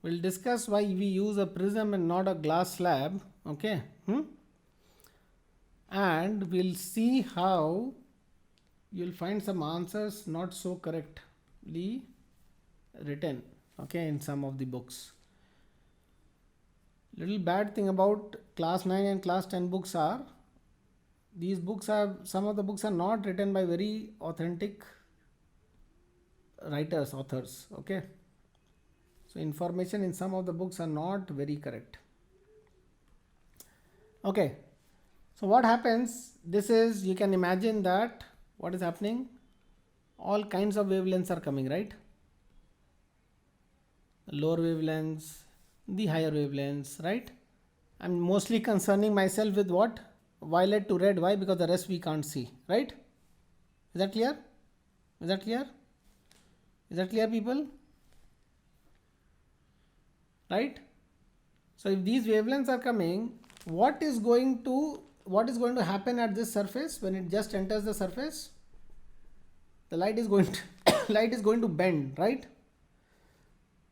We'll discuss why we use a prism and not a glass slab. Okay. And we'll see how you'll find some answers not so correctly written, okay, in some of the books. Little bad thing about class 9 and class 10 books are, these books have, some of the books are not written by very authentic writers, authors, okay. So information in some of the books are not very correct. Okay, so what happens, this is, you can imagine that what is happening, all kinds of wavelengths are coming, right? Lower wavelengths, the higher wavelengths, right? I'm mostly concerning myself with what? Violet to red. Why? Because the rest we can't see, right? Is that clear? Is that clear? Is that clear, people? Right? So if these wavelengths are coming, what is going to happen at this surface when it just enters the surface? The light is going to light is going to bend, right?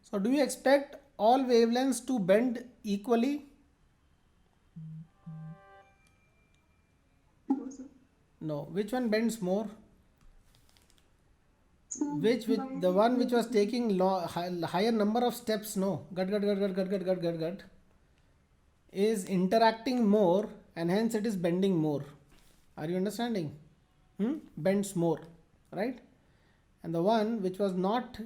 So do you expect all wavelengths to bend equally? No. Which one bends more? Which the one which was taking higher number of steps, no, gut, is interacting more, and hence it is bending more. Are you understanding? Bends more, right? And the one which was not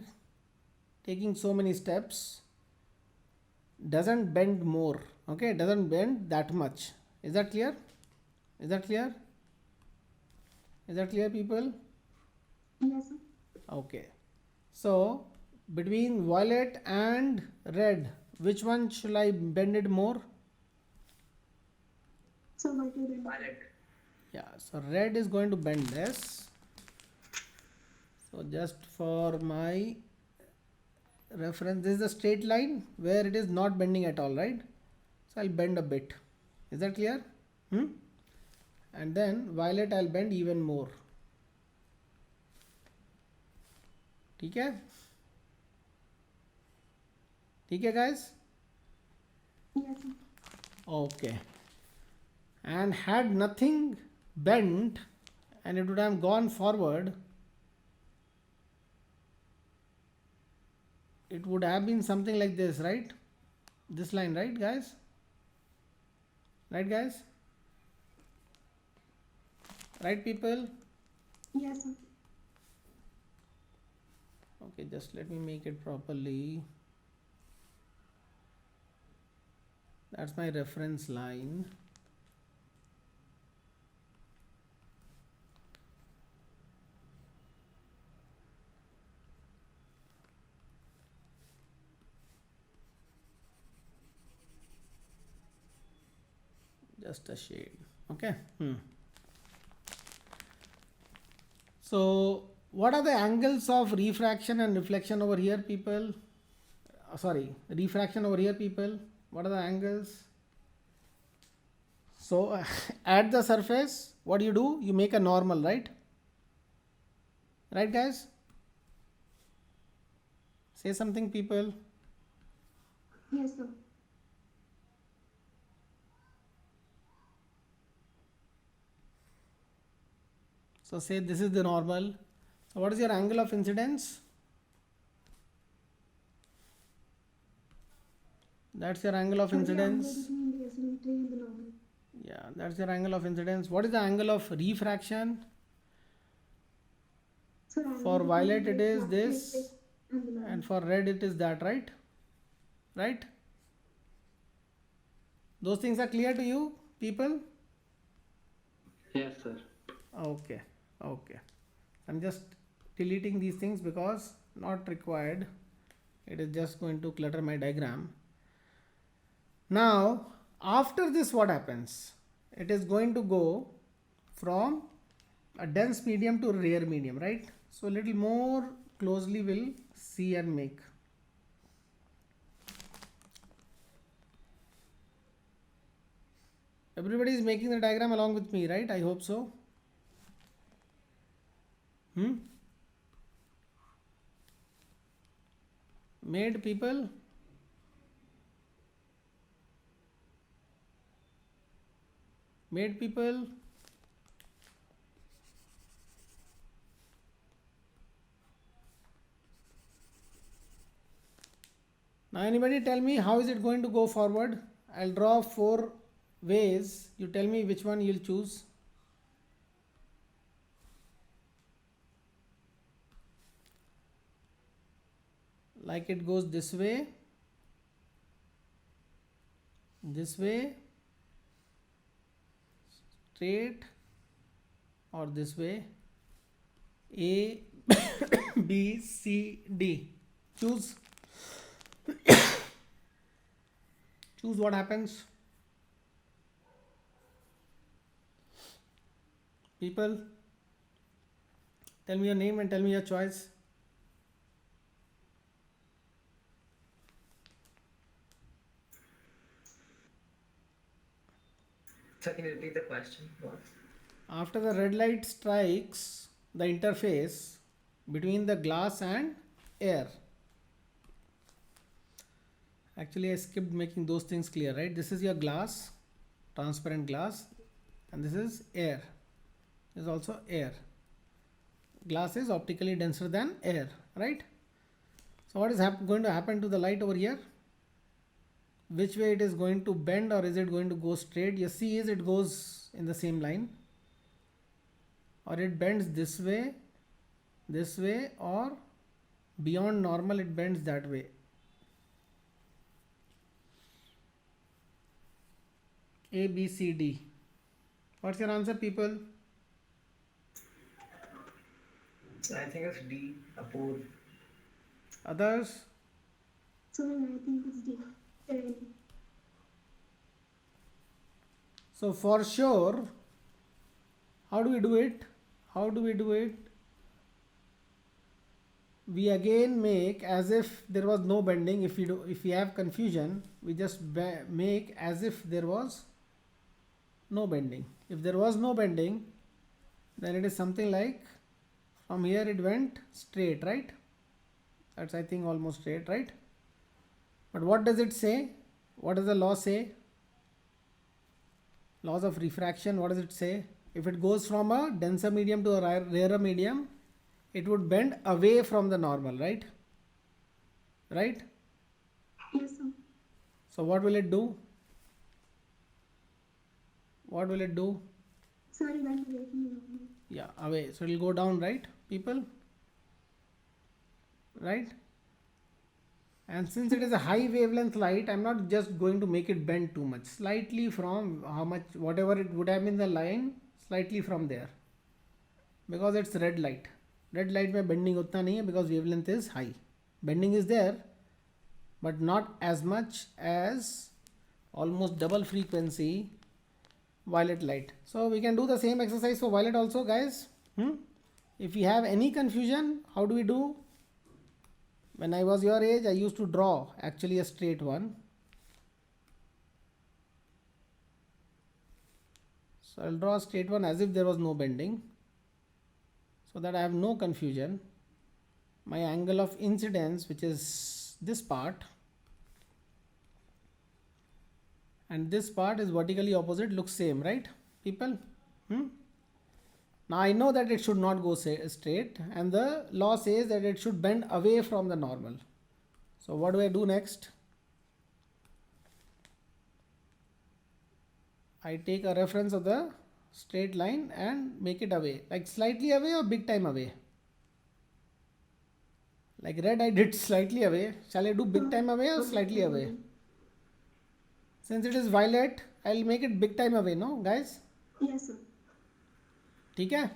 taking so many steps doesn't bend more, okay, doesn't bend that much. Is that clear? Is that clear? Is that clear, people? Yes, sir. Okay, so between violet and red, which one shall I bend it more? So violet. Yeah, so red is going to bend less. So just for my reference, this is a straight line where it is not bending at all, right? So I'll bend a bit. Is that clear? And then violet I'll bend even more. ठीक है? ठीक है, guys? Yes, sir. Okay. And had nothing bent and it would have gone forward, it would have been something like this, right? This line, right, guys? Right, guys? Right, people? Yes, sir. Okay, just let me make it properly. That's my reference line. Just a shade. Okay. So what are the angles of refraction and reflection over here, people? Sorry, refraction over here, people. What are the angles? So at the surface, what do? You make a normal, right? Right, guys? Say something, people. Yes, sir. So say this is the normal. So what is your angle of incidence? That's your angle of incidence. Between the SL3 and the normal. Yeah, that's your angle of incidence. What is the angle of refraction? So For violet it is this, and for red it is that, right? Right? Those things are clear to you, people? Yes, sir. Okay, okay. I'm just deleting these things because not required. It is just going to clutter my diagram. Now, after this, what happens? It is going to go from a dense medium to a rare medium, right? So, a little more closely we'll see and make. Everybody is making the diagram along with me, right? I hope so. Made, people? Made people? Now anybody tell me how is it going to go forward? I'll draw 4 ways. You tell me which one you'll choose. Like it goes this way, straight, or this way. A, B, C, D. Choose. Choose what happens. People, tell me your name and tell me your choice. So can you repeat the question? What? After the red light strikes the interface between the glass and air. Actually, I skipped making those things clear, right? This is your glass, transparent glass, and this is air. This is also air. Glass is optically denser than air, right? So what is going to happen to the light over here? Which way it is going to bend, or is it going to go straight? You see, is it goes in the same line, or it bends this way, or beyond normal it bends that way. A, B, C, D. What's your answer, people? I think it's D, Apoor. Others? Sorry, I think it's D. Terrain. So for sure, how do we do it? We again make as if there was no bending. If we have confusion, we just make as if there was no bending. If there was no bending, then it is something like from here it went straight, right? That's, I think, almost straight, right? But what does it say? What does the law say? Laws of refraction, what does it say? If it goes from a denser medium to a rarer medium, it would bend away from the normal, right? Right? Yes, sir. So what will it do? What will it do? Sorry, went away from the normal. Yeah, away. So it will go down, right, people? Right? And since it is a high wavelength light, I'm not just going to make it bend too much. Slightly from how much, whatever it would have been the line, slightly from there. Because it's red light. Red light mein bending utna nahi hai because wavelength is high. Bending is there, but not as much as almost double frequency violet light. So we can do the same exercise for violet also, guys. If you have any confusion, how do we do? When I was your age, I used to draw actually a straight one. So I'll draw a straight one as if there was no bending, so that I have no confusion. My angle of incidence, which is this part, and this part is vertically opposite, looks same, right, people? Now I know that it should not go straight, and the law says that it should bend away from the normal. So what do I do next? I take a reference of the straight line and make it away, like slightly away or big time away. Like red, I did slightly away. Shall I do big time away or slightly away? Since it is violet, I'll make it big time away, no, guys? Yes, sir. ठीक है?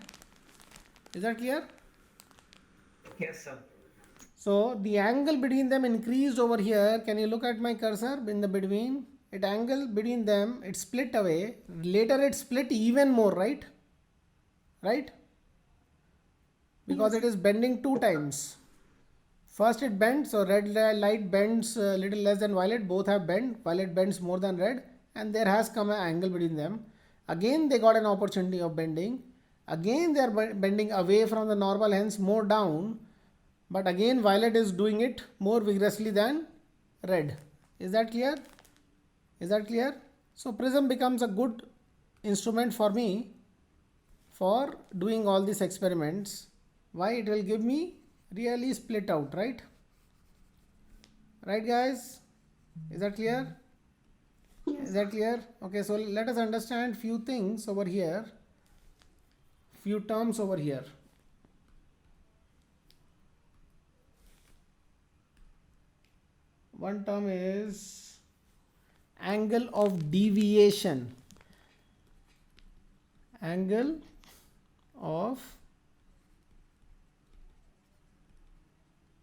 Is that clear? Yes, sir. So the angle between them increased over here. Can you look at my cursor in the between? It angle between them, it split away. Later it split even more, right? Right? Because it is bending 2 times. First it bends, so red light bends a little less than violet. Both have bent. Violet bends more than red, and there has come an angle between them. Again they got an opportunity of bending. Again they are bending away from the normal, hence more down. But again violet is doing it more vigorously than red. Is that clear? Is that clear? So prism becomes a good instrument for me for doing all these experiments. Why? It will give me really split out, right? Right, guys? Is that clear? Yes. Is that clear? Okay, so let us understand few things over here, few terms over here. One term is angle of deviation. Angle of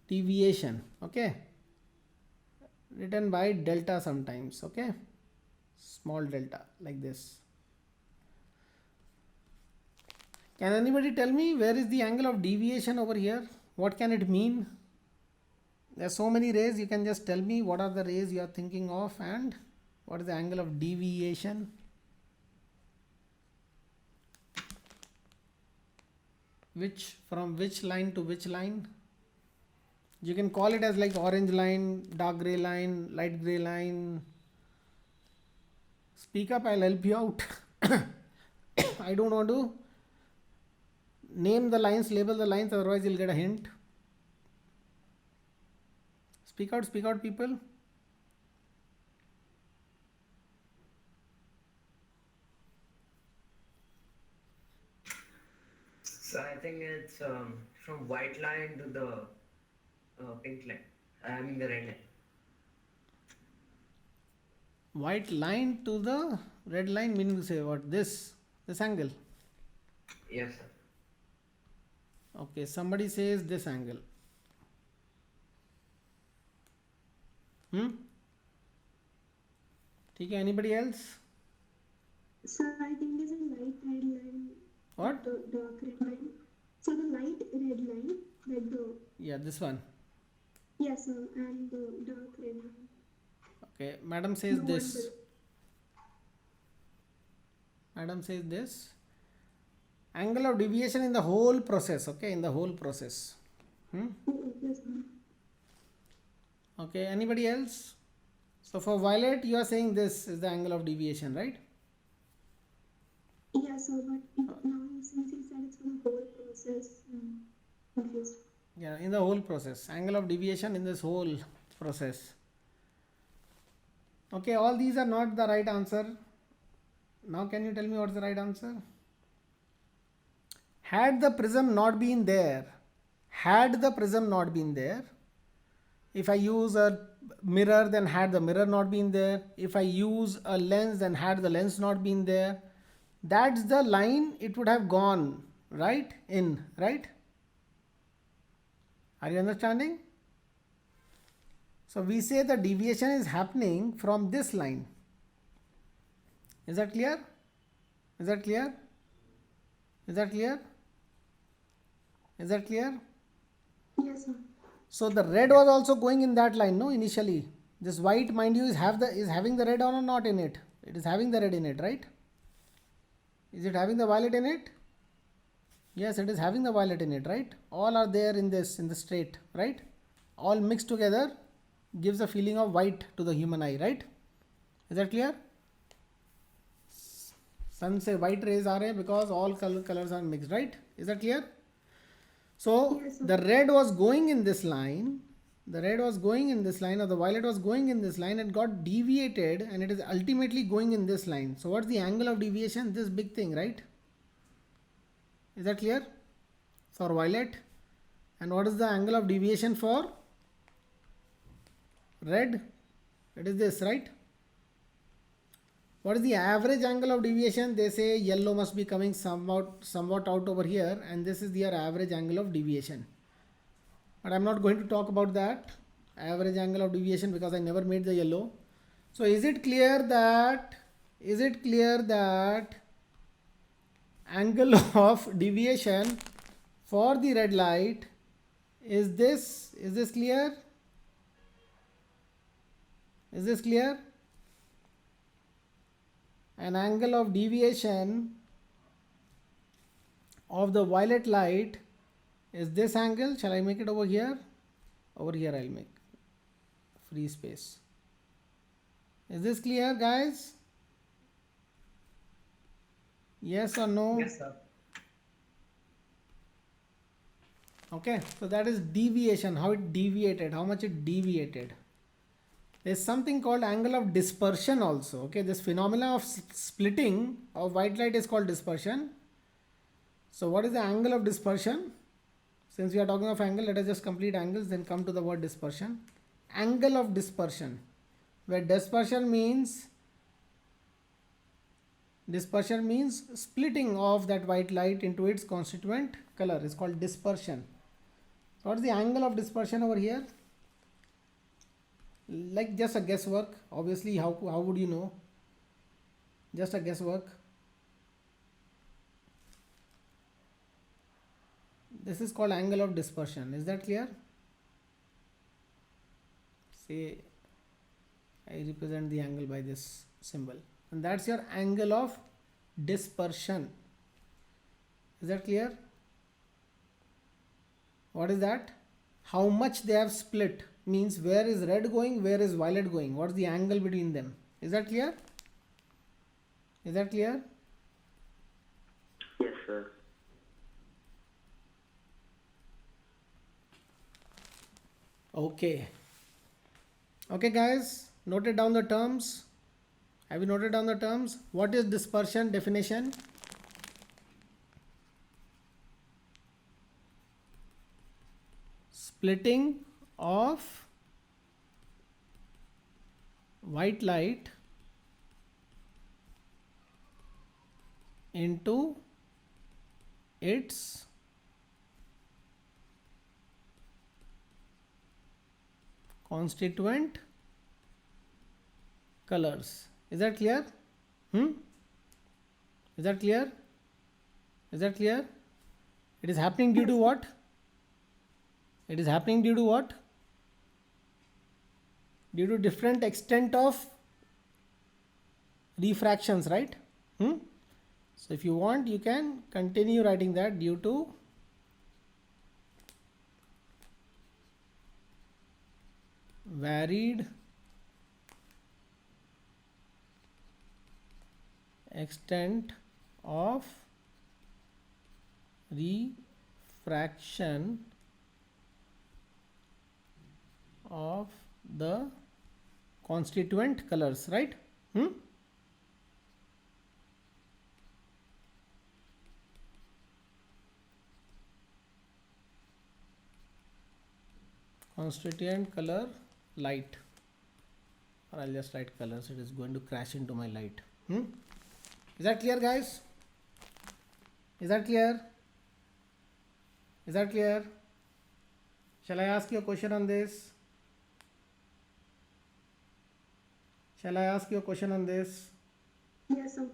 deviation, okay, written by delta sometimes, okay, small delta like this. Can anybody tell me where is the angle of deviation over here? What can it mean? There are so many rays. You can just tell me what are the rays you are thinking of and what is the angle of deviation. From which line to which line? You can call it as like orange line, dark gray line, light gray line. Speak up, I'll help you out. I don't want to name the lines, label the lines, otherwise you'll get a hint. Speak out, people. So I think it's from white line to the pink line. I mean the red line. White line to the red line, meaning to say what? This angle. Yes, sir. Okay, somebody says this angle. ठीक है, anybody else? So I think there's a light red line. What? The dark red line. So the light red line, like the Yeah, this one. yes, sir, and the dark red line. Okay, madam says No this. wonder. Madam says this. Angle of deviation in the whole process. Okay, in the whole process. Yes, sir. Okay, anybody else? So for violet, you are saying this is the angle of deviation, right? Yes, sir, but now since he said it's for the whole process, confused. Yeah, in the whole process. Angle of deviation in this whole process. Okay, all these are not the right answer. Now can you tell me what's the right answer? Had the prism not been there, if I use a mirror, then had the mirror not been there, if I use a lens, then had the lens not been there, that's the line it would have gone, right? Right? Are you understanding? So we say the deviation is happening from this line. Is that clear? Is that clear? Is that clear? Is that clear? Yes, sir. So the red was also going in that line, no? Initially, this white, mind you, is having the red or not in it? It is having the red in it, right? Is it having the violet in it? Yes, it is having the violet in it, right? All are there in the straight, right? All mixed together gives a feeling of white to the human eye, right? Is that clear? Sun से white rays are because all colors are mixed, right? Is that clear? So Yes, sir. the red was going in this line, or the violet was going in this line and got deviated, and it is ultimately going in this line. So what's the angle of deviation? This big thing, right? Is that clear? For violet. And what is the angle of deviation for red? It is this, right? What is the average angle of deviation? They say yellow must be coming somewhat out over here, and this is their average angle of deviation. But I'm not going to talk about that average angle of deviation because I never made the yellow. So is it clear that angle of deviation for the red light is this? Is this clear? Is this clear? An angle of deviation of the violet light is this angle. Shall I make it over here? Over here I'll make free space. Is this clear, guys? Yes or no? Yes, sir. Okay, so that is deviation, how it deviated, how much it deviated. There's something called angle of dispersion also. Okay, this phenomena of splitting of white light is called dispersion. So what is the angle of dispersion? Since we are talking of angle, let us just complete angles, then come to the word dispersion. Angle of dispersion, where dispersion means splitting of that white light into its constituent color is called dispersion. So what is the angle of dispersion over here? Like just a guesswork. Obviously, how would you know? Just a guesswork. This is called angle of dispersion. Is that clear? Say I represent the angle by this symbol, and that's your angle of dispersion. Is that clear? What is that? How much they have split means where is red going, where is violet going, what is the angle between them. Is that clear? Is that clear? Yes, sir. Okay. Okay, guys, noted down the terms. Have you noted down the terms? What is dispersion definition? Splitting of white light into its constituent colors. Is that clear? Is that clear? Is that clear? It is happening due to what? It is happening due to what? Due to different extent of refractions, right? So if you want, you can continue writing that due to varied extent of refraction of the constituent colors, right? Constituent color light, or I'll just write colors, it is going to crash into my light. Is that clear, guys? Is that clear? Is that clear? Shall I ask you a question on this? Shall I ask you a question on this? Yes, sir.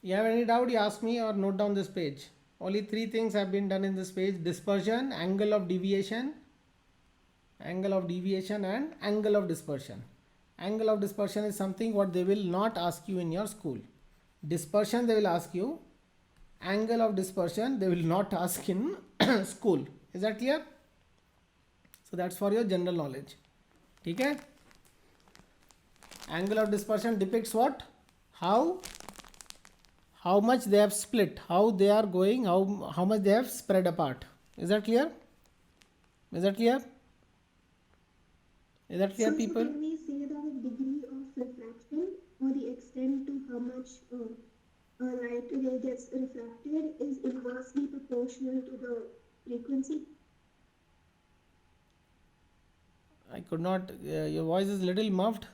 You have any doubt, you ask me or note down this page. Only 3 things have been done in this page: dispersion, angle of deviation, and angle of dispersion. Angle of dispersion is something what they will not ask you in your school. Dispersion they will ask you. Angle of dispersion they will not ask in school. Is that clear? So that's for your general knowledge. Okay? Angle of dispersion depicts what? How much they have split, how they are going, how much they have spread apart. Is that clear? Is that clear? Is that clear, So people? can we say that the degree of refraction or the extent to how much light ray gets refracted is inversely proportional to the frequency? I could not, your voice is little muffled.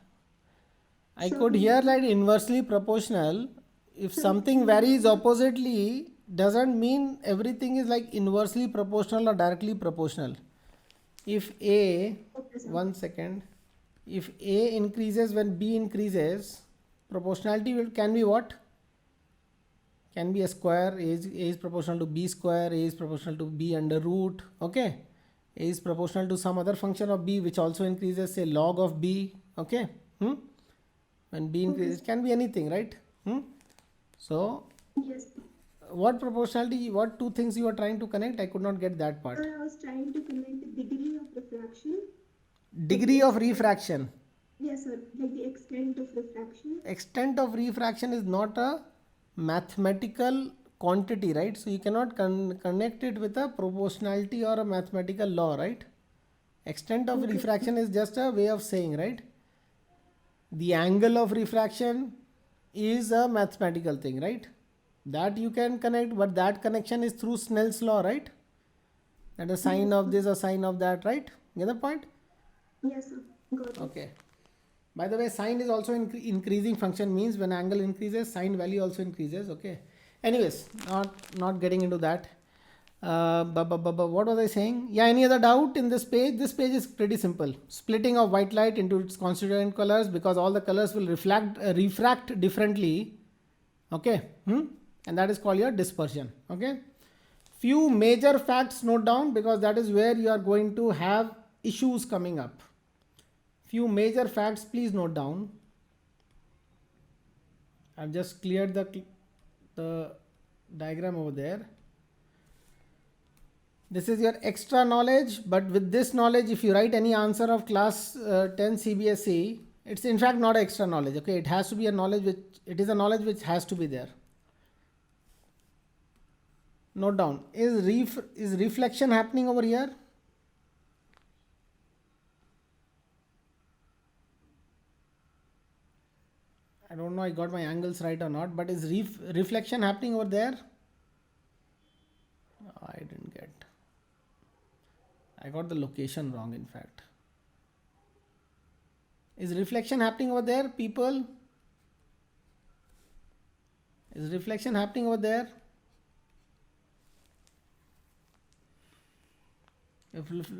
I So could hear like inversely proportional. If something varies oppositely, doesn't mean everything is like inversely proportional or directly proportional. If A, Okay, sir. 1 second, if A increases when B increases, proportionality can be what? Can be a square. A is proportional to B square, A is proportional to B under root. Okay, A is proportional to some other function of B which also increases, say log of B. Okay, when B increases, it can be anything, right? So Yes. what proportionality, what 2 things you are trying to connect? I could not get that part. I was trying to connect the degree of refraction. Degree of refraction. Yes, sir. Like the extent of refraction? Extent of refraction is not a mathematical quantity, right? So you cannot connect it with a proportionality or a mathematical law, right? Extent of Okay. refraction is just a way of saying, right? The angle of refraction is a mathematical thing, right? That you can connect, but that connection is through Snell's law, right? That a sine Yes, of sir. this, a sine of that, right? Get the point? Yes, sir. Got it. Okay. By the way, sine is also increasing function, means when angle increases, sine value also increases. Okay. Anyways, not getting into that. What was I saying? Yeah, any other doubt in this page? This page is pretty simple. Splitting of white light into its constituent colors, because all the colors will refract differently. Okay. And that is called your dispersion. Okay. Few major facts note down, because that is where you are going to have issues coming up. Few major facts, please note down. I've just cleared the diagram over there. This is your extra knowledge, but with this knowledge, if you write any answer of class 10 CBSE, it's in fact not extra knowledge. Okay, it has to be a knowledge which has to be there. Note down, is reflection happening over here? I don't know I got my angles right or not, but is reflection happening over there? I didn't get. I got the location wrong, in fact. Is reflection happening over there, people? Is reflection happening over there?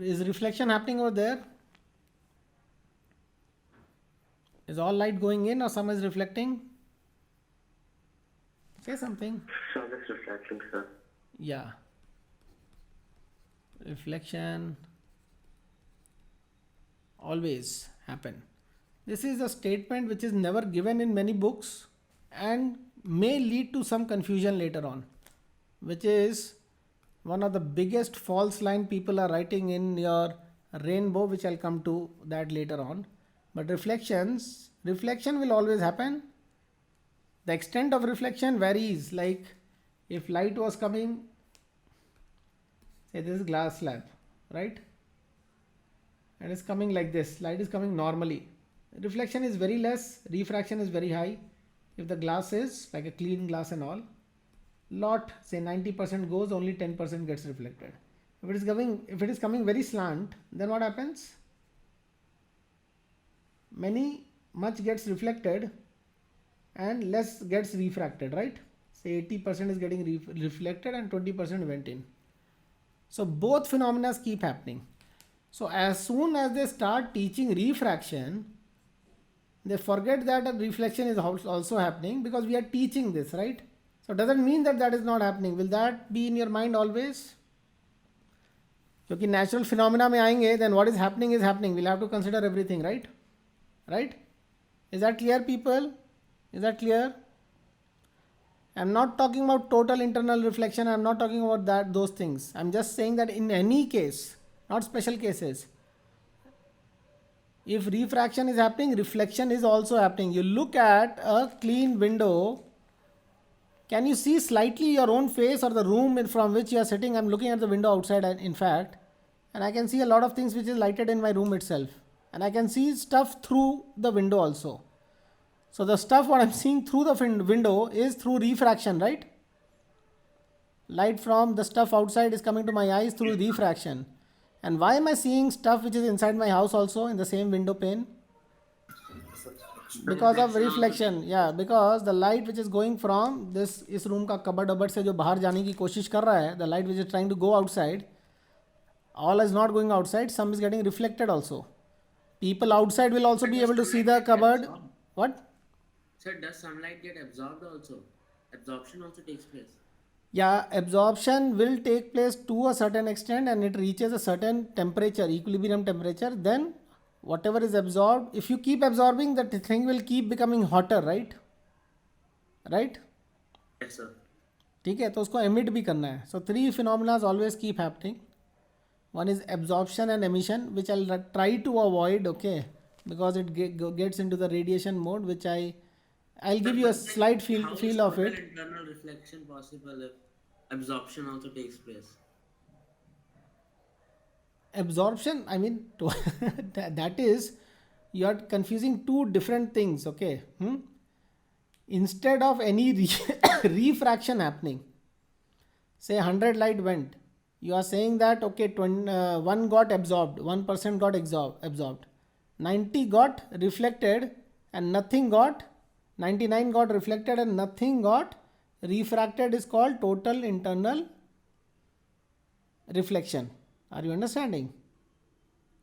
Is reflection happening over there? Is all light going in or some is reflecting? Say something. Some is reflecting, sir. Yeah. Reflection always happen. This is a statement which is never given in many books and may lead to some confusion later on, which is one of the biggest false line people are writing in your rainbow, which I'll come to that later on. But reflection will always happen. The extent of reflection varies. Like if light was coming, say this is glass slab, right? And it's coming like this. Light is coming normally. Reflection is very less, refraction is very high. If the glass is like a clean glass and all, say 90% goes, only 10% gets reflected. If it is coming very slant, then what happens? Much gets reflected and less gets refracted, right? Say 80% is getting reflected and 20% went in. So both phenomena keep happening. So as soon as they start teaching refraction, they forget that a reflection is also happening, because we are teaching this, right? So doesn't mean that is not happening. Will that be in your mind always? क्योंकि natural phenomena में आएंगे, then what is happening is happening. We'll have to consider everything, right? Right? Is that clear, people? Is that clear? I'm not talking about total internal reflection. I'm not talking about those things. I'm just saying that in any case, not special cases, if refraction is happening, reflection is also happening. You look at a clean window. Can you see slightly your own face or the room from which you are sitting? I'm looking at the window outside, in fact, and I can see a lot of things which is lighted in my room itself. And I can see stuff through the window also. So the stuff what I'm seeing through the window is through refraction, right? Light from the stuff outside is coming to my eyes through refraction. And why am I seeing stuff which is inside my house also in the same window pane? Because of reflection. Yeah, because the light which is going from इस room का cupboard से जो बाहर जाने की कोशिश कर रहा है, the light which is trying to go outside, all is not going outside, some is getting reflected also. People outside will also be able to see the cupboard. What? Sir, does sunlight get absorbed also? Absorption also takes place. Yeah, absorption will take place to a certain extent, and it reaches a certain temperature, equilibrium temperature. Then whatever is absorbed, if you keep absorbing, that thing will keep becoming hotter, right? Right? Yes, sir. ठीक है, तो उसको emit भी करना है. So 3 phenomena always keep happening. One is absorption and emission, which I'll try to avoid, okay? because it gets into the radiation mode, which I'll give you a But then slight how is feel of total it. internal reflection possible if absorption also takes place? Absorption, I mean, that is, you are confusing two different things. Okay. Instead of any refraction happening, say 100 light went, you are saying that okay, 1 got absorbed, 1% got absorbed, 90 got reflected and nothing got, 99 got reflected and nothing got refracted, is called total internal reflection. Are you understanding?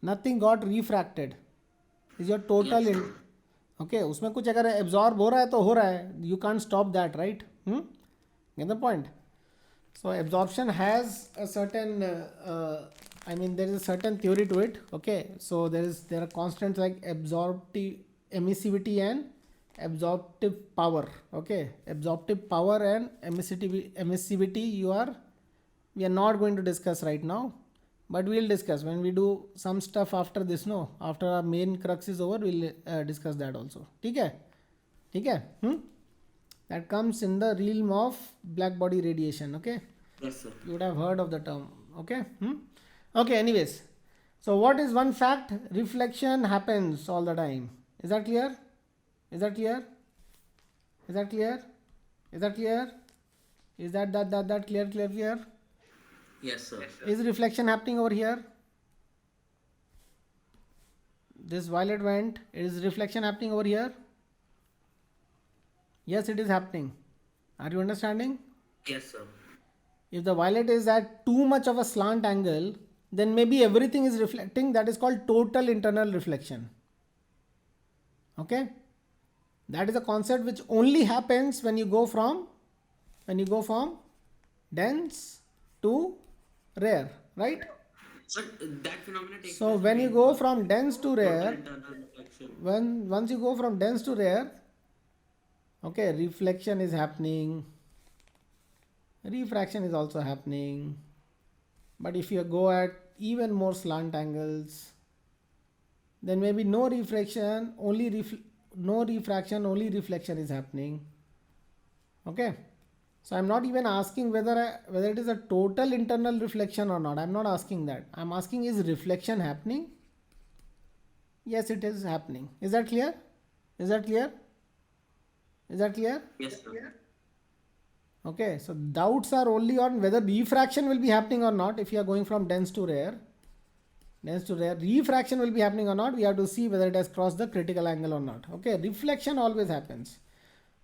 Nothing got refracted is your total Yes, in. sir. Okay, उसमें कुछ अगर absorb हो रहा है तो हो रहा है, you can't stop that, right? Get the point? So absorption has a certain I mean, there is a certain theory to it. Okay, so there are constants like absorptive emissivity and absorptive power. Okay, absorptive power and emissivity we are not going to discuss right now, but we'll discuss when we do some stuff after this. No, after our main crux is over, we'll discuss that also. ठीक है? That comes in the realm of black body radiation. Okay, Yes, sir. you would have heard of the term. Okay. Okay, anyways, so what is one fact? Reflection happens all the time. Is that clear? Is that clear? Is that clear? Is that clear? Is that clear? Yes, sir. Is reflection happening over here? This violet went. Is reflection happening over here? Yes, it is happening. Are you understanding? Yes, sir. If the violet is at too much of a slant angle, then maybe everything is reflecting. That is called total internal reflection. Okay? That is a concept which only happens when you go from dense to rare, right? But that phenomenon takes So place when you between go from dense to total rare, internal reflection. once you go from dense to rare, okay, reflection is happening, refraction is also happening. But if you go at even more slant angles, then maybe no refraction, only reflection is happening. Okay, so I'm not even asking whether it is a total internal reflection or not. I'm not asking that. I'm asking, is reflection happening? Yes, it is happening. Is that clear? Is that clear? Is that clear? Yes, sir. Okay, so doubts are only on whether refraction will be happening or not. If you are going from dense to rare, refraction will be happening or not. We have to see whether it has crossed the critical angle or not. Okay, reflection always happens.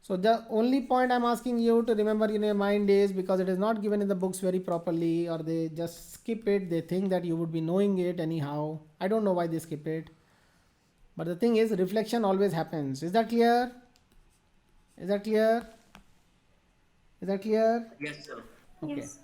So the only point I'm asking you to remember in your mind is, because it is not given in the books very properly, or they just skip it, they think that you would be knowing it anyhow. I don't know why they skip it. But the thing is, reflection always happens. Is that clear? Is that clear? Is that clear? Yes, sir. Okay. Yes.